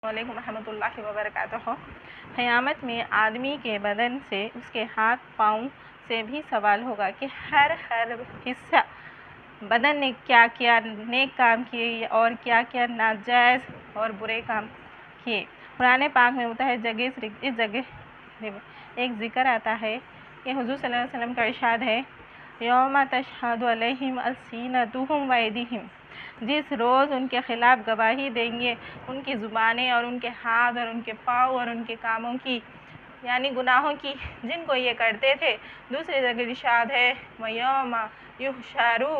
वालेकुम रहमतुल्लाहि व बरकातुहू। क़यामत में आदमी के बदन से, उसके हाथ पाँव से भी सवाल होगा कि हर हिस्सा बदन ने क्या क्या नेक काम किए और क्या क्या नाजायज़ और बुरे काम किए। कुरान पाक में होता है इस जगह एक ज़िक्र आता है कि हुज़ूर सल्लल्लाहु अलैहि वसल्लम का इरशाद है, यौम तशहदु अलैहिम अलसीनतुहुम व ऐदीहिम, जिस रोज़ उनके ख़िलाफ़ गवाही देंगे उनकी ज़ुबानें और उनके हाथ और उनके पाँव और उनके कामों की, यानी गुनाहों की जिनको ये करते थे। दूसरी जगह इरशाद है, वयौम युहशरू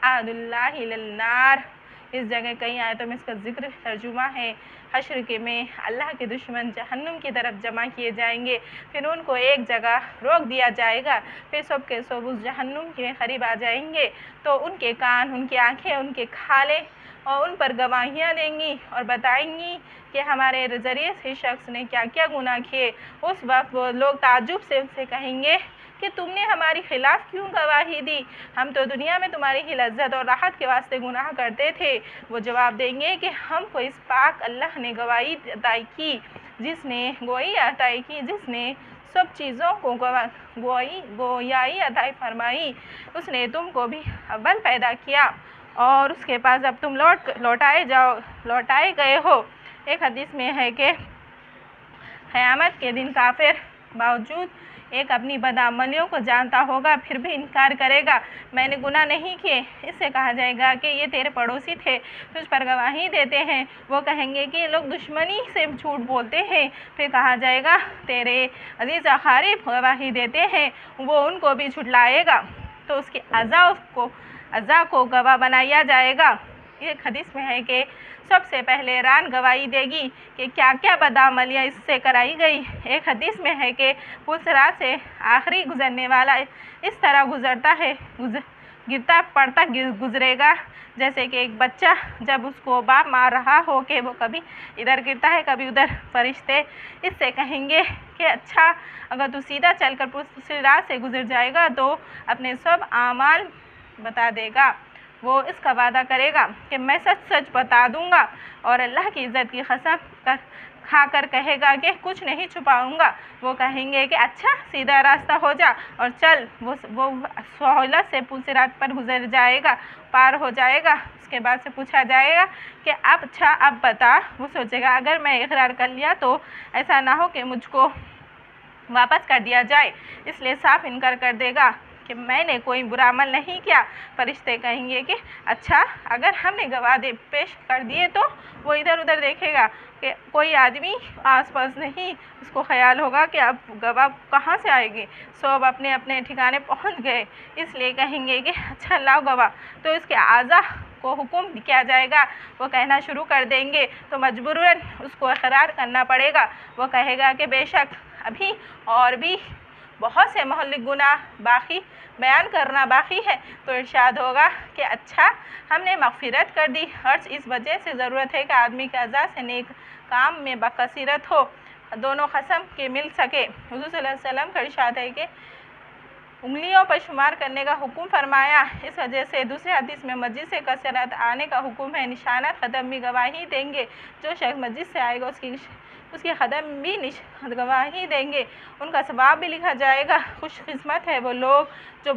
आअदुल्लाहि इलन्नार। इस जगह कई आयतों में इसका जिक्र तर्जुमा है, हश्र के में अल्लाह के दुश्मन जहन्नुम की तरफ जमा किए जाएंगे, फिर उनको एक जगह रोक दिया जाएगा, फिर सब के सब उस जहन्नुम के करीब आ जाएंगे तो उनके कान, उनकी आँखें, उनके खाले और उन पर गवाहियाँ देंगी और बताएंगी कि हमारे ज़रिए से शख्स ने क्या क्या गुनाह किए। उस वक्त वो लोग ताज्जुब से उनसे कहेंगे कि तुमने हमारी खिलाफ क्यों गवाही दी, हम तो दुनिया में तुम्हारी ही लज्जत और राहत के वास्ते गुनाह करते थे। वो जवाब देंगे कि हमको इस पाक अल्लाह ने गवाही अताई की, जिसने सब चीज़ों को गोयाई अताई फरमाई, उसने तुमको भी अव्वल पैदा किया और उसके पास अब तुम लौटाए गए हो। एक हदीस में है कि क़यामत के दिन काफिर बावजूद एक अपनी बदअमलियों को जानता होगा फिर भी इनकार करेगा, मैंने गुनाह नहीं किए। इससे कहा जाएगा कि ये तेरे पड़ोसी थे, तुझ पर गवाही देते हैं। वो कहेंगे कि ये लोग दुश्मनी से झूठ बोलते हैं। फिर कहा जाएगा तेरे अजीज़ अक़ारिब गवाही देते हैं, वो उनको भी झुठलाएगा तो उसके अज़ा को गवाह बनाया जाएगा। एक हदीस में है कि सबसे पहले रान गवाही देगी कि क्या क्या बदअमलियाँ इससे कराई गई। एक हदीस में है कि पुलसरात से आखिरी गुजरने वाला इस तरह गुजरता है, गिरता पड़ता गुजरेगा जैसे कि एक बच्चा जब उसको बाप मार रहा हो कि वो कभी इधर गिरता है कभी उधर। फरिश्ते इससे कहेंगे कि अच्छा, अगर तू सीधा चलकर पुलसरात से गुजर जाएगा तो अपने सब आमाल बता देगा। वो इसका वादा करेगा कि मैं सच सच बता दूंगा और अल्लाह की इज़्ज़त की कसम खाकर कहेगा कि कुछ नहीं छुपाऊंगा। वो कहेंगे कि अच्छा, सीधा रास्ता हो जा और चल। वो सहूलत से पुलसरात पर गुजर जाएगा, पार हो जाएगा। उसके बाद से पूछा जाएगा कि अब बता। वो सोचेगा अगर मैं इकरार कर लिया तो ऐसा ना हो कि मुझको वापस कर दिया जाए, इसलिए साफ इनकार कर देगा कि मैंने कोई बुरा अमल नहीं किया। फरिश्ते कहेंगे कि अच्छा, अगर हमने गवाह पेश कर दिए तो वो इधर उधर देखेगा कि कोई आदमी आसपास नहीं, उसको ख्याल होगा कि अब गवाह कहाँ से आएंगे, सब अपने अपने ठिकाने पहुँच गए, इसलिए कहेंगे कि अच्छा लाओ गवाह। तो इसके आज़ा को हुक्म किया जाएगा, वो कहना शुरू कर देंगे तो मजबूरन उसको इकरार करना पड़ेगा। वो कहेगा कि बेशक अभी और भी बहुत से मोहल्लिक गुनाह बाकी बयान करना बाकी है। तो इरशाद होगा कि अच्छा, हमने मग़फ़िरत कर दी। हर्ष इस वजह से ज़रूरत है कि आदमी के अज़ा से नेक काम में बकसीरत हो, दोनों कसम के मिल सके। हुज़ूर सल्लल्लाहु अलैहि वसल्लम का इरशाद है कि उंगलियों पर शुमार करने का हुक्म फरमाया। इस वजह से दूसरे हदीस में मस्जिद से कसरत आने का हुक्म है। निशानात ख़दम भी गवाही देंगे, जो शख्स मस्जिद से आएगा उसकी ख़दम भी गवाही देंगे, उनका सवाब भी लिखा जाएगा। खुशकिस्मत है वो लोग जो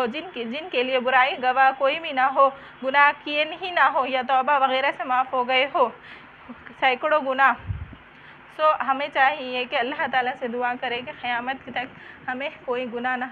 जिनके लिए बुराई गवाह कोई भी ना हो, गुनाह किए ही ना हो या तौबा वगैरह से माफ़ हो गए हो सैकड़ों गुनाह। हमें चाहिए कि अल्लाह ताला से दुआ करें कि क़यामत तक हमें कोई गुनाह ना